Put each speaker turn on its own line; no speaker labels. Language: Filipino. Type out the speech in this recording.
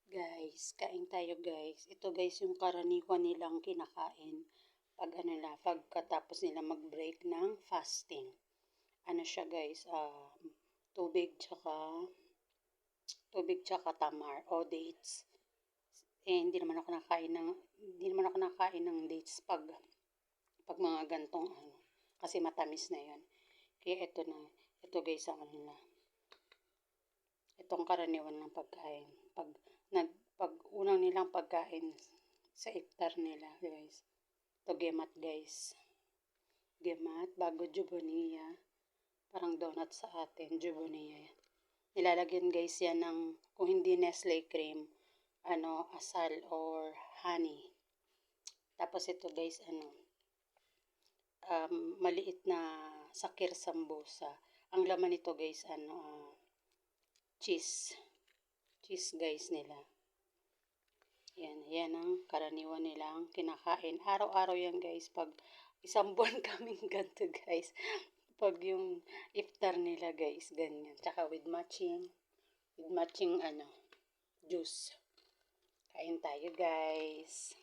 Guys, kain tayo guys. Ito guys yung karaniwan nilang kinakain pag pagkatapos nila mag-break ng fasting. Ano siya guys, tubig tsaka tamar o dates. Hindi naman ako nakain ng dates pag mga gantong kasi matamis na 'yon. Kaya ito guys ang itong karaniwan ng pagkain. Pag unang nilang pagkain sa iftar nila, guys. Ito gemat, guys. Gemat, bago juboniya. Parang donut sa atin, juboniya. Nilalagyan, guys, yan ng, kung hindi Nestle cream, asal or honey. Tapos ito, guys, maliit na sakir sambusa. Ang laman nito, guys, cheese. Cheese, guys, nila. Yan ang karaniwan nilang kinakain. Araw-araw yan guys. Pag isang buwan kaming ganito guys. Pag yung iftar nila guys, ganyan. Tsaka with matching juice. Kain tayo guys.